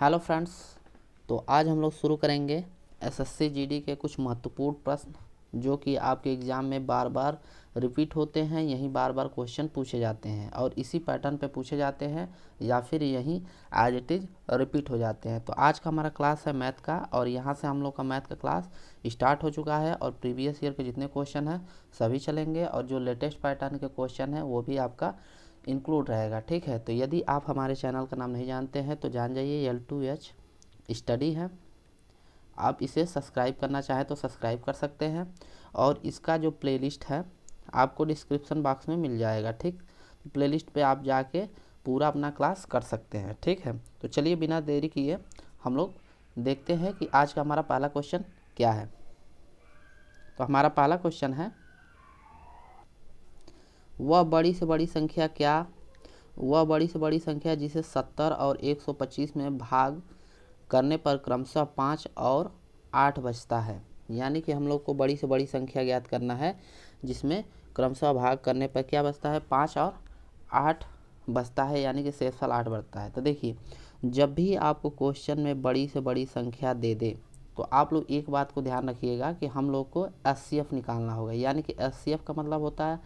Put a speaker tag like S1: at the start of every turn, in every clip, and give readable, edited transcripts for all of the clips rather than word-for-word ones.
S1: Hello friends. तो आज हम लोग शुरू करेंगे एसएससी जीडी के कुछ महत्वपूर्ण प्रश्न जो कि आपके एग्ज़ाम में बार बार रिपीट होते हैं। यहीं बार बार क्वेश्चन पूछे जाते हैं और इसी पैटर्न पे पूछे जाते हैं या फिर यहीं एज इट इज़ रिपीट हो जाते हैं। तो आज का हमारा क्लास है मैथ का और यहाँ से हम लोग का मैथ का क्लास स्टार्ट हो चुका है और प्रीवियस ईयर के जितने क्वेश्चन हैं सभी चलेंगे और जो लेटेस्ट पैटर्न के क्वेश्चन हैं वो भी आपका इंक्लूड रहेगा। ठीक है, तो यदि आप हमारे चैनल का नाम नहीं जानते हैं तो जान जाइए, L2H स्टडी है। आप इसे सब्सक्राइब करना चाहें तो सब्सक्राइब कर सकते हैं और इसका जो प्लेलिस्ट है आपको डिस्क्रिप्शन बॉक्स में मिल जाएगा। ठीक, तो प्लेलिस्ट पे आप जाके पूरा अपना क्लास कर सकते हैं। ठीक है, तो चलिए बिना देरी किए हम लोग देखते हैं कि आज का हमारा पहला क्वेश्चन क्या है। तो हमारा पहला क्वेश्चन है, वह बड़ी से बड़ी संख्या जिसे 70 और 125 में भाग करने पर क्रमशः 5 और 8 बचता है। यानी कि हम लोग को बड़ी से बड़ी संख्या ज्ञात करना है जिसमें क्रमशः भाग करने पर क्या बचता है, 5 और 8 बचता है, यानी कि शेषफल 8 बढ़ता है। तो देखिए, जब भी आपको क्वेश्चन में बड़ी से बड़ी संख्या दे दे तो आप लोग एक बात को ध्यान रखिएगा कि हम लोग को HCF निकालना होगा। यानी कि HCF का मतलब होता है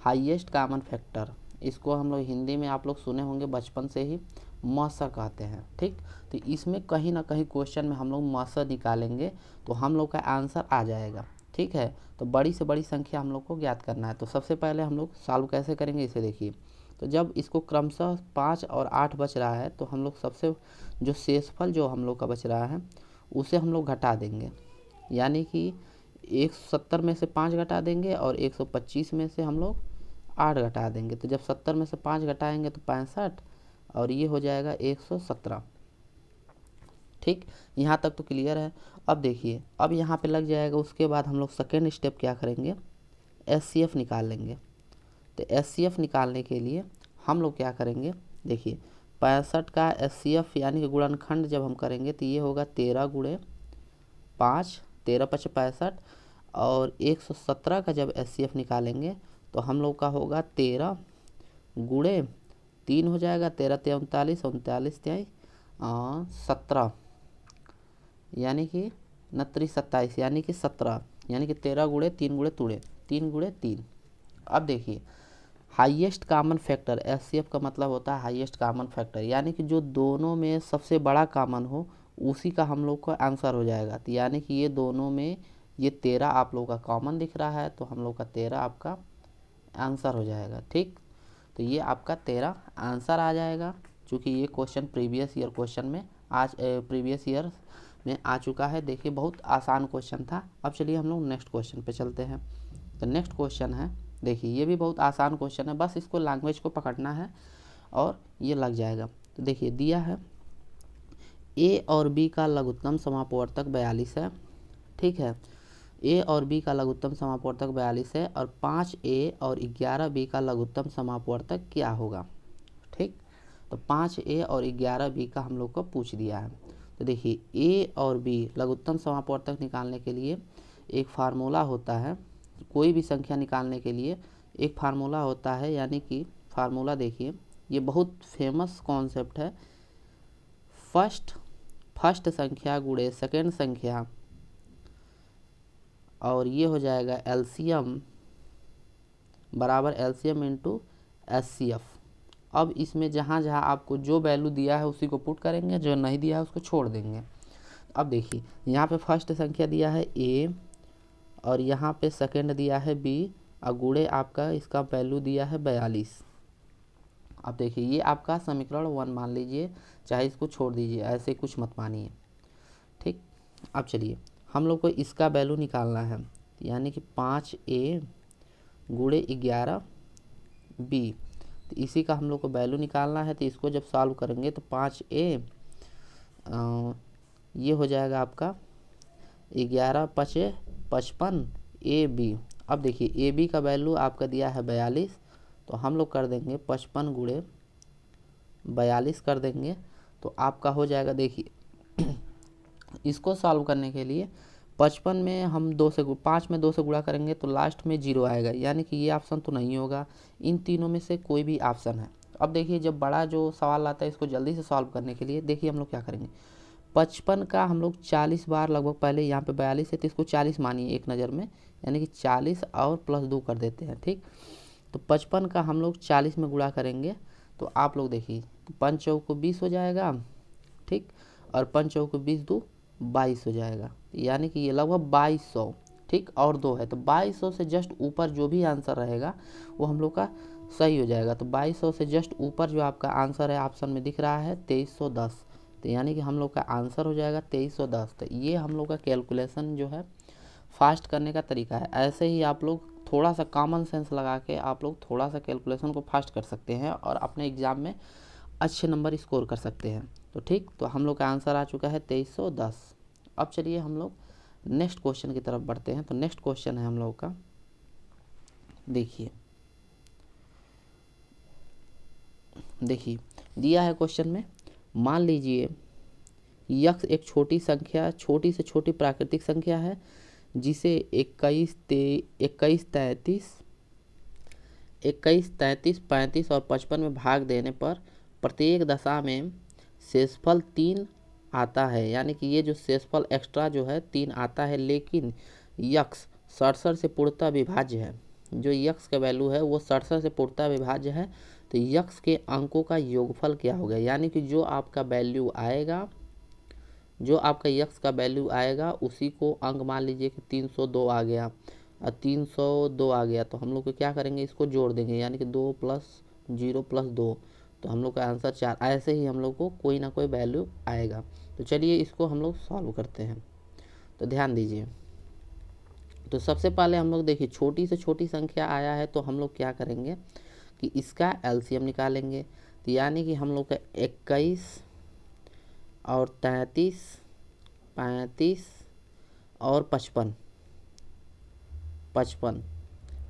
S1: हाईएस्ट कॉमन फैक्टर। इसको हम लोग हिंदी में आप लोग सुने होंगे बचपन से ही, मसा कहते हैं। ठीक, तो इसमें कहीं ना कहीं क्वेश्चन में हम लोग मसा निकालेंगे तो हम लोग का आंसर आ जाएगा। ठीक है, तो बड़ी से बड़ी संख्या हम लोग को ज्ञात करना है। तो सबसे पहले हम लोग सॉल्व कैसे करेंगे इसे देखिए। तो जब इसको क्रमशः 5 और 8 बच रहा है तो हम लोग सबसे जो शेषफल जो हम लोग का बच रहा है उसे हम लोग घटा देंगे। यानी कि 170 में से 5 घटा देंगे और 125 में से हम लोग 8 घटा देंगे। तो जब 70 में से 5 घटाएंगे तो 65 और ये हो जाएगा 117। ठीक, यहाँ तक तो क्लियर है। अब देखिए, अब यहाँ पे लग जाएगा। उसके बाद हम लोग सेकेंड स्टेप क्या करेंगे, HCF निकाल लेंगे। तो HCF निकालने के लिए हम लोग क्या करेंगे, देखिए 65 का HCF यानी कि गुणनखंड जब हम करेंगे तो ये होगा 13 गुणे 5, 13 × 5 = 65 और 117 का जब HCF निकालेंगे तो हम लोग का होगा 13 गुणे 3 हो जाएगा, 13 × 3 = 39, 39 × 3 = 17 यानी कि 29 27 यानी कि 17, यानी कि 13 गुणे 3 गुणे 3 गुणे 3। अब देखिए, हाईएस्ट कॉमन फैक्टर, HCF का मतलब होता है हाईएस्ट कॉमन फैक्टर, यानी कि जो दोनों में सबसे बड़ा कॉमन हो उसी का हम लोग का आंसर हो जाएगा। तो यानी कि ये दोनों में ये 13 आप लोग का कॉमन दिख रहा है तो हम लोग का 13 आपका आंसर हो जाएगा। ठीक, तो ये आपका 13 आंसर आ जाएगा। चूँकि ये क्वेश्चन प्रीवियस ईयर में आ चुका है। देखिए, बहुत आसान क्वेश्चन था। अब चलिए हम लोग नेक्स्ट क्वेश्चन पे चलते हैं। तो नेक्स्ट क्वेश्चन है, देखिए ये भी बहुत आसान क्वेश्चन है, बस इसको लैंग्वेज को पकड़ना है और ये लग जाएगा। तो देखिए दिया है, A और B का लघुत्तम समापवर्तक 42 है। ठीक है, A और B का लघुत्तम समापवर्तक 42 है और 5A और 11B का लघुत्तम समापवर्तक क्या होगा। ठीक, तो 5A और 11B का हम लोग को पूछ दिया है। तो देखिए A और B लघुत्तम समापवर्तक निकालने के लिए एक फार्मूला होता है। कोई भी संख्या निकालने के लिए एक फार्मूला होता है, यानी कि फार्मूला देखिए, ये बहुत फेमस कॉन्सेप्ट है। फर्स्ट संख्या गुणे सेकेंड संख्या और ये हो जाएगा LCM बराबर LCM इंटू HCF। अब इसमें जहाँ जहाँ आपको जो वैल्यू दिया है उसी को पुट करेंगे, जो नहीं दिया है उसको छोड़ देंगे। अब देखिए, यहाँ पे फर्स्ट संख्या दिया है A और यहाँ पे सेकेंड दिया है B और गुणे आपका इसका वैल्यू दिया है 42। अब देखिए, ये आपका समीकरण 1 मान लीजिए, चाहे इसको छोड़ दीजिए, ऐसे कुछ मत मानिए। ठीक, अब चलिए हम लोग को इसका वैल्यू निकालना है, यानी कि 5A गुणे 11B। तो इसी का हम लोग को वैल्यू निकालना है। तो इसको जब सॉल्व करेंगे तो 5A ये हो जाएगा आपका 11 × 5 = 55 AB। अब देखिए AB का वैल्यू आपका दिया है 42, तो हम लोग कर देंगे 55 गुणे 42 कर देंगे तो आपका हो जाएगा। देखिए इसको सॉल्व करने के लिए 55 में हम 5 में 2 से गुणा करेंगे तो लास्ट में 0 आएगा, यानी कि ये ऑप्शन तो नहीं होगा। इन तीनों में से कोई भी ऑप्शन है। अब देखिए जब बड़ा जो सवाल आता है इसको जल्दी से सॉल्व करने के लिए देखिए हम लोग क्या करेंगे, 55 का हम लोग 40 बार लगभग, पहले यहाँ पे 42 है तो इसको 40 मानिए एक नज़र में, यानी कि 40 और प्लस 2 कर देते हैं। ठीक, तो 55 का हम लोग 40 में गुणा करेंगे तो आप लोग देखिए 5 चौक को 20 हो जाएगा। ठीक, और 5 चौक को 20 2 22 हो जाएगा, यानी कि ये लगभग 2200। ठीक, और 2 है तो 2200 से जस्ट ऊपर जो भी आंसर रहेगा वो हम लोग का सही हो जाएगा। तो 2200 से जस्ट ऊपर जो आपका आंसर है ऑप्शन में दिख रहा है 2310, तो यानी कि हम लोग का आंसर हो जाएगा 2310। तो ये हम लोग का कैलकुलेशन जो है फास्ट करने का तरीका है। ऐसे ही आप लोग थोड़ा सा कॉमन सेंस लगा के आप लोग थोड़ा सा कैलकुलेशन को फास्ट कर सकते हैं और अपने एग्ज़ाम में अच्छे नंबर स्कोर कर सकते हैं। तो ठीक, तो हम लोग का आंसर आ चुका है 2310। अब चलिए हम लोग नेक्स्ट क्वेश्चन की तरफ बढ़ते हैं। तो नेक्स्ट क्वेश्चन है हम लोग का, देखिए दिया है क्वेश्चन में, मान लीजिए यक्स एक छोटी संख्या, छोटी से छोटी प्राकृतिक संख्या है जिसे 21, 33, 35 और 55 में भाग देने पर प्रत्येक दशा में शेषफल 3 आता है। यानी कि ये जो शेषफल एक्स्ट्रा जो है 3 आता है, लेकिन यक्स 67 से पूर्णतः विभाज्य है। जो यक्स का वैल्यू है वो 67 से पूर्णतः विभाज्य है। तो यक्स के अंकों का योगफल क्या होगा, यानी कि जो आपका वैल्यू आएगा, जो आपका यक्स का वैल्यू आएगा उसी को अंक मान लीजिए कि 302 आ गया और 302 आ गया तो हम लोग को क्या करेंगे, इसको जोड़ देंगे, यानी कि 2 + 0 + 2, तो हम लोग का आंसर 4। ऐसे ही हम लोग को कोई ना कोई वैल्यू आएगा। तो चलिए इसको हम लोग सॉल्व करते हैं। तो ध्यान दीजिए, तो सबसे पहले हम लोग देखिए छोटी से छोटी संख्या आया है तो हम लोग क्या करेंगे कि इसका एलसीएम निकालेंगे। तो यानी कि हम लोग का 21 और 33, 35 और 55,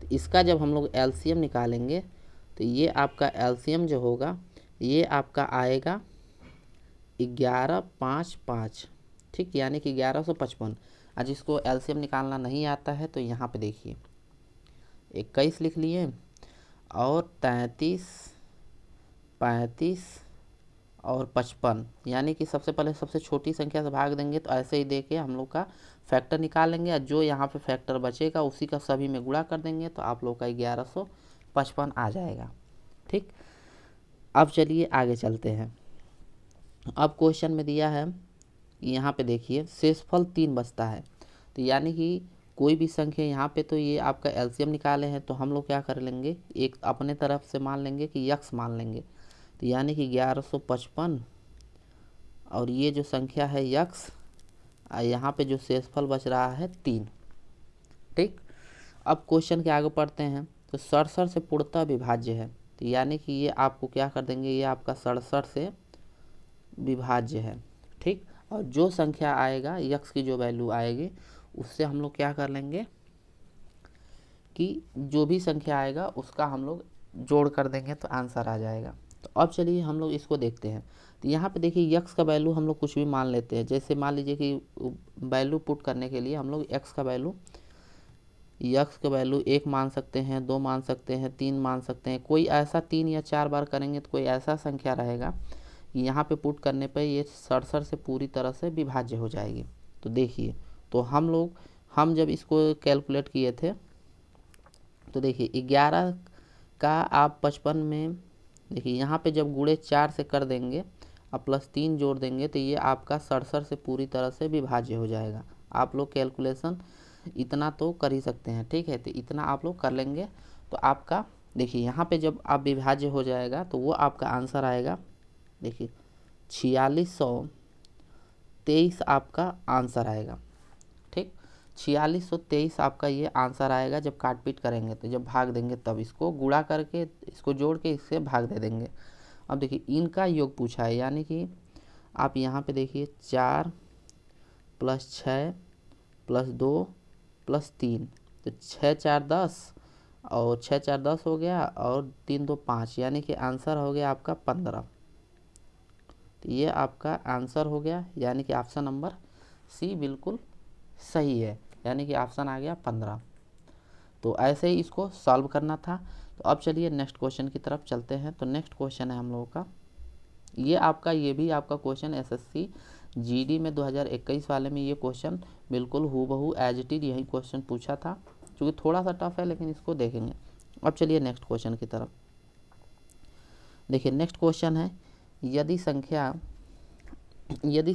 S1: तो इसका जब हम लोग एलसीएम निकालेंगे तो ये आपका एलसीएम जो होगा ये आपका आएगा 1155। ठीक, यानी कि 1155। आज इसको एलसीएम निकालना नहीं आता है तो यहाँ पे देखिए 21 लिख लिए और 33, 35 और 55, यानी कि सबसे पहले सबसे छोटी संख्या से भाग देंगे तो ऐसे ही देके हम लोग का फैक्टर निकालेंगे और जो यहाँ पे फैक्टर बचेगा उसी का सभी में गुणा कर देंगे तो आप लोग का 1155 आ जाएगा। ठीक, अब चलिए आगे चलते हैं। अब क्वेश्चन में दिया है, यहाँ पे देखिए शेषफल 3 बचता है। तो यानी कि कोई भी संख्या यहाँ पे, तो ये आपका एलसीएम निकाले हैं तो हम लोग क्या कर लेंगे, एक अपने तरफ से मान लेंगे कि यक्स मान लेंगे। तो यानी कि 1155 और ये जो संख्या है यक्स, यहाँ पे जो शेषफल बच रहा है 3। ठीक, अब क्वेश्चन के आगे पढ़ते हैं। तो 67 से पूर्णतः विभाज्य है, तो यानी कि ये आपको क्या कर देंगे, ये आपका 67 से विभाज्य है। ठीक, और जो संख्या आएगा यक्स की जो वैल्यू आएगी उससे हम लोग क्या कर लेंगे कि जो भी संख्या आएगा उसका हम लोग जोड़ कर देंगे तो आंसर आ जाएगा। तो अब चलिए हम लोग इसको देखते हैं। तो यहाँ पे देखिए यक्स का वैल्यू हम लोग कुछ भी मान लेते हैं, जैसे मान लीजिए कि वैल्यू पुट करने के लिए हम लोग यक्स का वैल्यू 1 मान सकते हैं, 2 मान सकते हैं, 3 मान सकते हैं। कोई ऐसा 3 या 4 बार करेंगे तो कोई ऐसा संख्या रहेगा कि यहाँ पे पुट करने पर ये 67 से पूरी तरह से विभाज्य हो जाएगी। तो देखिए, तो हम जब इसको कैलकुलेट किए थे तो देखिए 11 का आप 55 में देखिए यहाँ पे जब गुणे 4 से कर देंगे और +3 जोड़ देंगे तो ये आपका 67 से पूरी तरह से विभाज्य हो जाएगा। आप लोग कैलकुलेशन इतना तो कर ही सकते हैं। ठीक है, तो इतना आप लोग कर लेंगे तो आपका देखिए यहाँ पे जब आप विभाज्य हो जाएगा तो वो आपका आंसर आएगा, देखिए 4623 आपका आंसर आएगा। ठीक, 4623 आपका ये आंसर आएगा जब काट पीट करेंगे, तो जब भाग देंगे तब इसको गुणा करके इसको जोड़ के इससे भाग दे देंगे। अब देखिए इनका योग पूछा है, यानी कि आप यहाँ पे देखिए 4 + 6 + 2 + 3, तो 6 4 10 और 6 4 10 हो गया और 3 2 5, यानी कि आंसर हो गया आपका 15। तो ये आपका आंसर हो गया, यानी कि ऑप्शन नंबर सी बिल्कुल सही है, यानी कि ऑप्शन आ गया 15। तो ऐसे ही इसको सॉल्व करना था। तो अब चलिए नेक्स्ट क्वेश्चन की तरफ चलते हैं। तो नेक्स्ट क्वेश्चन है हम लोगों का, ये भी आपका क्वेश्चन एसएससी जीडी में 2021 वाले में ये क्वेश्चन बिल्कुल हूबहू एज इट इज यही क्वेश्चन पूछा था, क्योंकि थोड़ा सा टफ है लेकिन इसको देखेंगे। अब चलिए नेक्स्ट क्वेश्चन की तरफ देखिए। नेक्स्ट क्वेश्चन है, यदि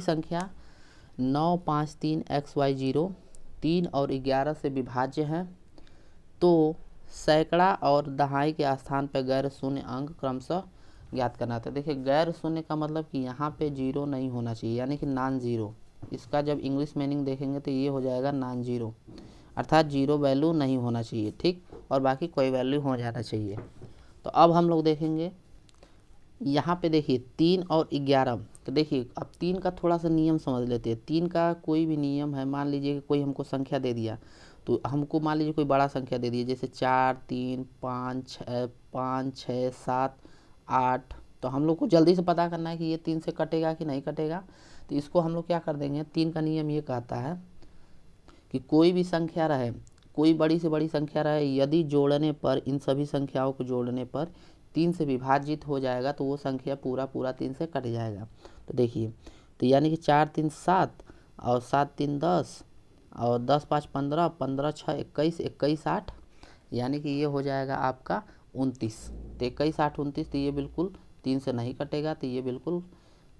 S1: संख्या 9, 5, 3 XY 0 3 और 11 से विभाज्य है तो सैकड़ा और दहाई के स्थान पर गैर शून्य अंक क्रमशः ज्ञात करना था। देखिए गैर शून्य का मतलब कि यहाँ पे जीरो नहीं होना चाहिए, यानी कि नॉन जीरो। इसका जब इंग्लिश मीनिंग देखेंगे तो ये हो जाएगा नॉन जीरो, अर्थात जीरो वैल्यू नहीं होना चाहिए, ठीक, और बाकी कोई वैल्यू हो जाना चाहिए। तो अब हम लोग देखेंगे यहाँ पे, देखिए 3 और 11। तो देखिए अब 3 का थोड़ा सा नियम समझ लेते हैं। 3 का कोई भी नियम है, मान लीजिए कि कोई हमको संख्या दे दिया, तो हमको मान लीजिए कोई बड़ा संख्या दे दी, जैसे 4, 3, 5, 6, 7, 8। तो हम लोग को जल्दी से पता करना है कि ये 3 से कटेगा कि नहीं कटेगा। तो इसको हम लोग क्या कर देंगे, 3 का नियम ये कहता है कि कोई भी संख्या रहे, कोई बड़ी से बड़ी संख्या रहे, यदि जोड़ने पर, इन सभी संख्याओं को जोड़ने पर 3 से विभाजित हो जाएगा तो वो संख्या पूरा 3 से कट जाएगा। तो देखिए, तो यानी कि 4, 3, 7 और 7, 3, 10 और 10, 5, 15, 15, 6, 21, 21, 8, यानी कि ये हो जाएगा आपका 29। तो 21, 8, 29, तो ये बिल्कुल 3 से नहीं कटेगा, तो ये बिल्कुल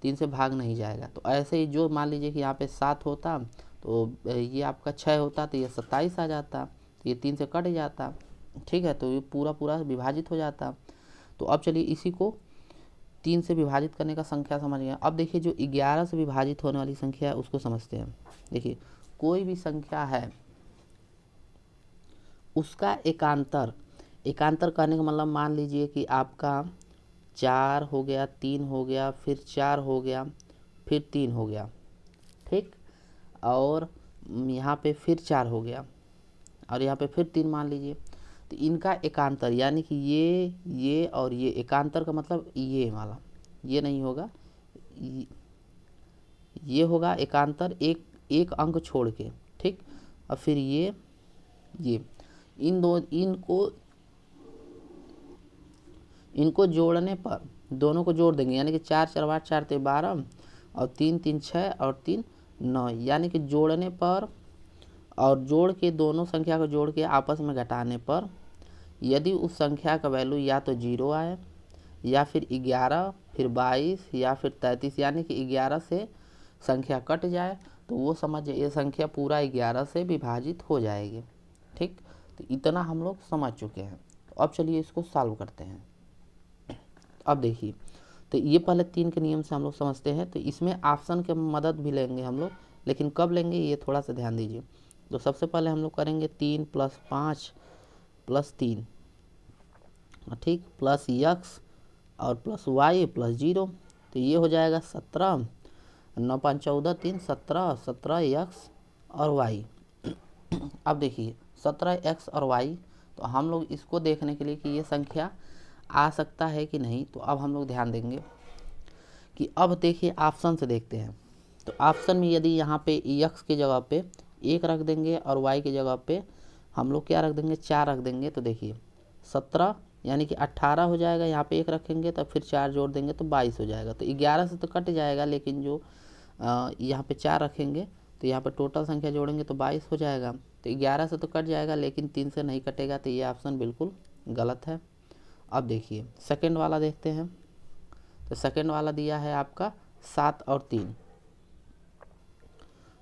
S1: 3 से भाग नहीं जाएगा। तो ऐसे ही जो मान लीजिए कि यहाँ पे 7 होता तो ये आपका 6 होता तो ये 27 आ जाता, तो ये 3 से कट जाता, ठीक है, तो ये पूरा विभाजित हो जाता। तो अब चलिए इसी को 3 से विभाजित करने का संख्या समझ गए। अब देखिए जो 11 से विभाजित होने वाली संख्या है उसको समझते हैं। देखिए कोई भी संख्या है उसका एकांतर करने का मतलब, मान लीजिए कि आपका 4 हो गया, 3 हो गया, फिर 4 हो गया, फिर 3 हो गया, ठीक, और यहाँ पे फिर 4 हो गया और यहाँ पे फिर 3 मान लीजिए। तो इनका एकांतर, यानी कि ये और ये, एकांतर का मतलब ये वाला, ये नहीं होगा, ये होगा एकांतर एक अंक छोड़ के, ठीक। और फिर ये इनको जोड़ने पर, दोनों को जोड़ देंगे, यानी कि 4, 4, 8, 4, 12 और 3, 3, 6 और 3, 9, यानी कि जोड़ने पर और जोड़ के, दोनों संख्या को जोड़ के आपस में घटाने पर यदि उस संख्या का वैल्यू या तो 0 आए या फिर 11, फिर 22 या फिर 33, यानी कि 11 से संख्या कट जाए तो वो समझ ये संख्या पूरा 11 से विभाजित हो जाएगी, ठीक। तो इतना हम लोग समझ चुके हैं। तो अब चलिए इसको सॉल्व करते हैं। अब देखिए, तो ये पहले 3 के नियम से हम लोग समझते हैं। तो इसमें ऑप्शन के मदद भी लेंगे हम लोग, लेकिन कब लेंगे ये थोड़ा सा ध्यान दीजिए। तो सबसे पहले हम लोग करेंगे 3 + 5 + 3, ठीक, प्लस x और प्लस y + 0। तो ये हो जाएगा 17, 9, 5, 14, 3, 17, 17x और y। अब देखिए 17x और y, तो हम लोग इसको देखने के लिए कि ये संख्या आ सकता है कि नहीं, तो अब हम लोग ध्यान देंगे कि, अब देखिए ऑप्शन से देखते हैं। तो ऑप्शन में यदि यहाँ पे x की जगह पे 1 रख देंगे और y की जगह पे हम लोग क्या रख देंगे, 4 रख देंगे, तो देखिए 17 यानी कि 18 हो जाएगा, यहाँ पे 1 रखेंगे तो फिर 4 जोड़ देंगे तो 22 हो जाएगा। तो 11 से तो कट जाएगा, लेकिन जो यहाँ पे 4 रखेंगे तो यहाँ पे टोटल संख्या जोड़ेंगे तो 22 हो जाएगा। तो 11 से तो कट जाएगा लेकिन 3 से नहीं कटेगा, तो ये ऑप्शन बिल्कुल गलत है। अब देखिए सेकंड वाला देखते हैं। तो सेकंड वाला दिया है आपका 7 और 3।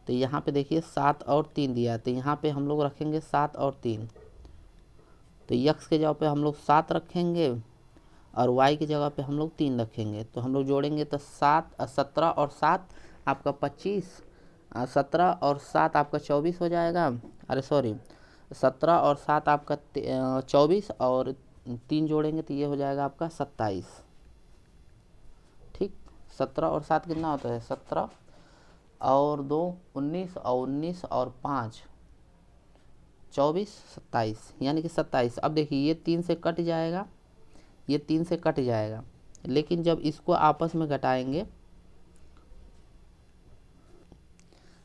S1: तो यहाँ पे देखिए 7 और 3 दिया है, तो यहाँ पे हम लोग रखेंगे 7 और 3। तो x के जगह पे हम लोग 7 रखेंगे और y की जगह पे हम लोग 3 रखेंगे। तो हम लोग जोड़ेंगे तो 17 और 7 आपका 25, 17 और 7 आपका 24 हो जाएगा। अरे सॉरी, 17 और 7 आपका 24 और 3 जोड़ेंगे तो ये हो जाएगा आपका 27, ठीक। 17 और 7 कितना होता है, 17 और 2 19 और 19 और 5 24, 27, यानी कि 27। अब देखिए ये 3 से कट जाएगा, ये 3 से कट जाएगा, लेकिन जब इसको आपस में घटाएंगे,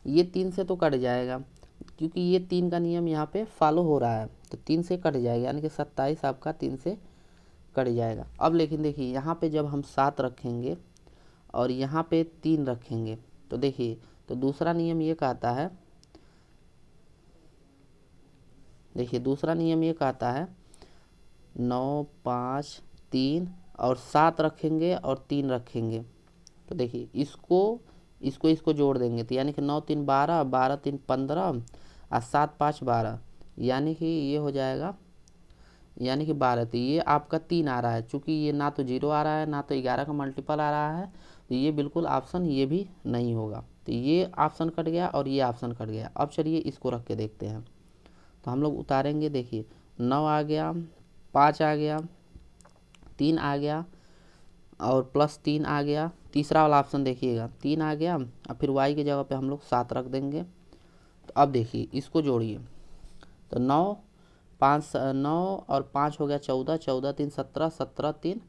S1: ये 3 से तो कट जाएगा क्योंकि ये 3 का नियम यहाँ पे फॉलो हो रहा है, तो 3 से कट जाएगा, यानी कि 27 आपका 3 से कट जाएगा। अब लेकिन देखिए यहाँ पे जब हम 7 रखेंगे और यहाँ पे 3 रखेंगे तो देखिए, तो दूसरा नियम ये कहता है, देखिए दूसरा नियम ये कहता है 9 5 3 और 7 रखेंगे और 3 रखेंगे तो देखिए इसको जोड़ देंगे तो यानी कि 9 3 12, 12 3 15 और 7 5 12, यानी कि ये हो जाएगा यानी कि 12। तो ये आपका 3 आ रहा है, चूँकि ये ना तो 0 आ रहा है ना तो 11 का मल्टीपल आ रहा है, तो ये बिल्कुल ऑप्शन ये भी नहीं होगा। तो ये ऑप्शन कट गया और ये ऑप्शन कट गया। अब चलिए इसको रख के देखते हैं। तो हम लोग उतारेंगे, देखिए 9 आ गया, 5 आ गया, 3 आ गया और प्लस 3 आ गया। तीसरा वाला ऑप्शन देखिएगा 3 आ गया, अब फिर y की जगह पे हम लोग 7 रख देंगे। तो अब देखिए इसको जोड़िए, तो 9 5 9 और 5 हो गया 14, 14 3 17, 17 3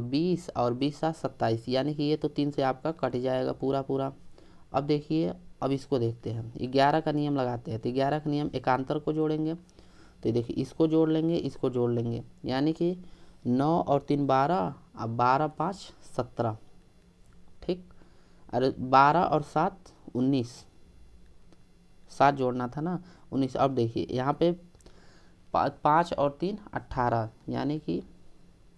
S1: 20 और 20 7 27, यानी कि ये तो 3 से आपका कट जाएगा पूरा पूरा। अब देखिए, अब इसको देखते हैं, 11 का नियम लगाते हैं। तो 11 का नियम एकांतर को जोड़ेंगे, तो देखिए इसको जोड़ लेंगे, इसको जोड़ लेंगे, यानी कि 9 और 3 12, अब 12 5 17, ठीक। अरे 12 और 7 19, 7 जोड़ना था ना, 19। अब देखिए यहाँ पे 5 और 3 18, यानी कि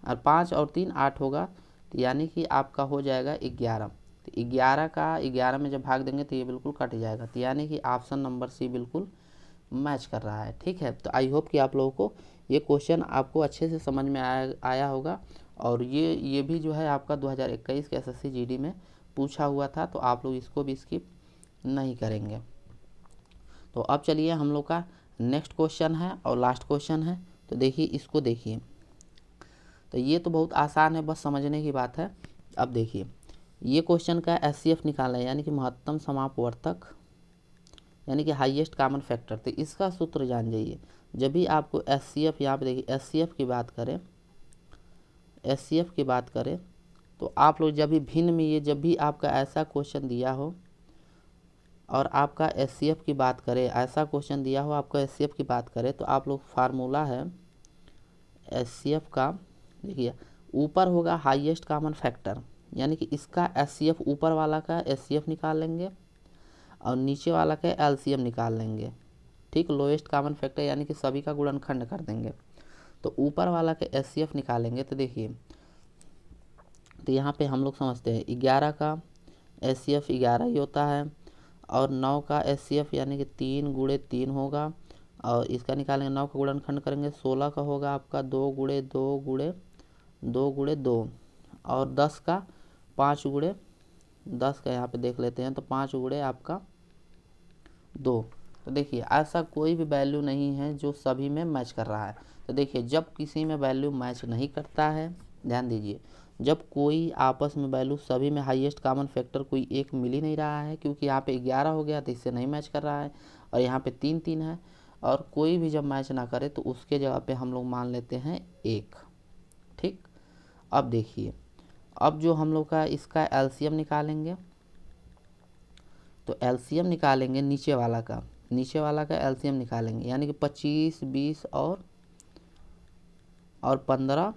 S1: और 5 और 3 8 होगा, तो यानी कि आपका हो जाएगा 11। तो 11 का 11 में जब भाग देंगे तो ये बिल्कुल कट जाएगा। तो यानी कि ऑप्शन नंबर सी बिल्कुल मैच कर रहा है, ठीक है। तो आई होप कि आप लोगों को ये क्वेश्चन आपको अच्छे से समझ में आया होगा। और ये भी जो है आपका 2021 के एसएससी जीडी में पूछा हुआ था, तो आप लोग इसको भी स्किप नहीं करेंगे। तो अब चलिए हम लोग का नेक्स्ट क्वेश्चन है और लास्ट क्वेश्चन है। तो देखिए इसको देखिए, तो ये तो बहुत आसान है, बस समझने की बात है। अब देखिए ये क्वेश्चन का एचसीएफ निकालना है, यानी कि महत्तम समापवर्तक, यानी कि हाईएस्ट कॉमन फैक्टर। तो इसका सूत्र जान जाइए। जब भी आपको एचसीएफ, यहाँ पे देखिए एचसीएफ की बात करें, एचसीएफ की बात करें तो आप लोग जब भी भिन्न में, ये जब भी आपका ऐसा क्वेश्चन दिया हो और आपका एचसीएफ की बात करें, ऐसा क्वेश्चन दिया हो आपको एचसीएफ की बात करें, तो आप लोग फार्मूला है एचसीएफ का, देखिए ऊपर होगा हाईएस्ट कॉमन फैक्टर, यानी कि इसका एचसीएफ ऊपर वाला का एचसीएफ निकाल लेंगे और नीचे वाला का एलसीएम निकाल लेंगे, ठीक। लोएस्ट कॉमन फैक्टर यानी कि सभी का गुणनखंड कर देंगे। तो ऊपर वाला का एचसीएफ निकालेंगे तो देखिए, तो यहाँ पे हम लोग समझते हैं 11 का एचसीएफ 11 ही होता है और 9 का एचसीएफ यानी कि 3 गुणे 3 होगा, और इसका निकालेंगे 9 का गुणनखंड करेंगे 16 का होगा आपका 2 गुणे 2 गुणे 2 गुणे 2, और 10 का 5 गुणे 10 का यहाँ पे देख लेते हैं, तो 5 गुणे आपका 2। तो देखिए ऐसा कोई भी वैल्यू नहीं है जो सभी में मैच कर रहा है। तो देखिए जब किसी में वैल्यू मैच नहीं करता है, ध्यान दीजिए, जब कोई आपस में वैल्यू सभी में हाईएस्ट कॉमन फैक्टर कोई एक मिल ही नहीं रहा है, क्योंकि यहाँ पे 11 हो गया तो इससे नहीं मैच कर रहा है, और यहाँ पे 3 3 है, और कोई भी जब मैच ना करे तो उसके जगह पे हम लोग मान लेते हैं 1, ठीक। अब देखिए, अब जो हम लोग का इसका एलसीएम निकालेंगे, तो एलसीएम निकालेंगे नीचे वाला का एलसीएम निकालेंगे, यानी कि 25 20 और 15,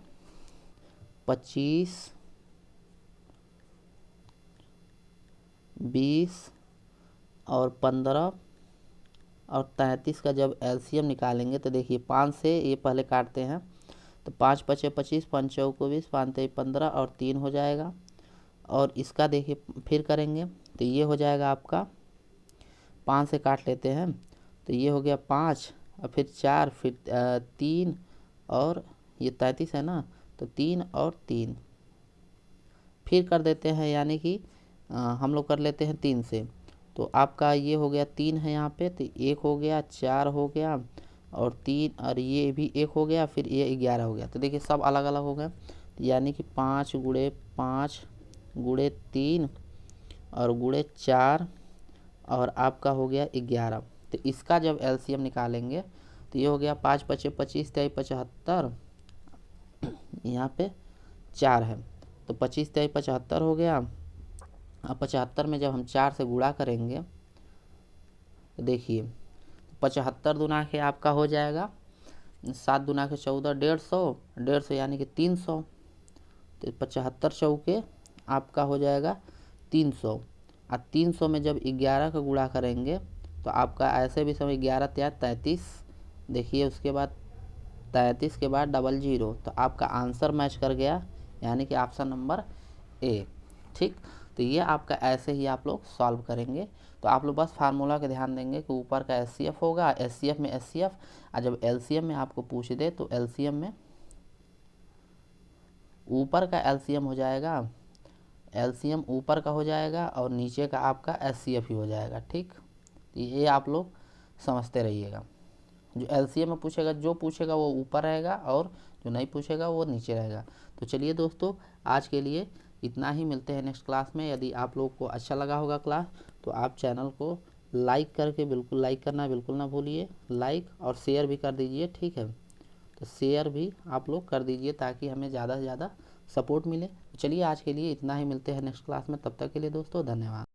S1: 25 20 और 15 और 33 का जब एलसीएम निकालेंगे तो देखिए 5 से ये पहले काटते हैं, तो 5 5 25, 5 4 20, 5 3 15 और 3 हो जाएगा। और इसका देखिए फिर करेंगे तो ये हो जाएगा आपका, 5 से काट लेते हैं तो ये हो गया 5 और फिर 4 फिर 3 और ये 33 है ना, तो 3 और 3 फिर कर देते हैं, यानी कि हम लोग कर लेते हैं 3 से, तो आपका ये हो गया 3 है यहाँ पे, तो 1 हो गया, 4 हो गया और 3, और ये भी 1 हो गया, फिर ये 11 हो गया। तो देखिए सब अलग अलग हो गए, यानी कि 5 गुणे 5 गुणे 3 और गुणे 4 और आपका हो गया 11। तो इसका जब एलसीएम निकालेंगे तो ये हो गया 5 5 25 23 75, यहाँ पे 4 है, तो 25 23 75 हो गया। अब 75 में जब हम 4 से गुणा करेंगे तो देखिए 75 दुना के आपका हो जाएगा 7 दूना के 14, 150, 150 यानी कि 300, तो 75 चौके आपका हो जाएगा 300। और 300 में जब 11 का गुणा करेंगे तो आपका ऐसे भी समय 11 या 33, देखिए उसके बाद 33 के बाद 00, तो आपका आंसर मैच कर गया, यानी कि ऑप्शन नंबर ए। ठीक, तो ये आपका ऐसे ही आप लोग सॉल्व करेंगे। तो आप लोग बस फार्मूला का ध्यान देंगे कि ऊपर का एचसीएफ होगा, एचसीएफ में एचसीएफ, और जब एलसीएम में आपको पूछ दे तो एलसीएम में ऊपर का एलसीएम हो जाएगा, एलसीएम ऊपर का हो जाएगा और नीचे का आपका एचसीएफ ही हो जाएगा। ठीक, ये आप लोग समझते रहिएगा। जो एलसीएम में पूछेगा, जो पूछेगा वो ऊपर रहेगा और जो नहीं पूछेगा वो नीचे रहेगा। तो चलिए दोस्तों, आज के लिए इतना ही, मिलते हैं नेक्स्ट क्लास में। यदि आप लोग को अच्छा लगा होगा क्लास तो आप चैनल को लाइक करके, बिल्कुल लाइक करना बिल्कुल ना भूलिए, लाइक और शेयर भी कर दीजिए। ठीक है, तो शेयर भी आप लोग कर दीजिए ताकि हमें ज़्यादा से ज़्यादा सपोर्ट मिले। चलिए आज के लिए इतना ही, मिलते हैं नेक्स्ट क्लास में, तब तक के लिए दोस्तों धन्यवाद।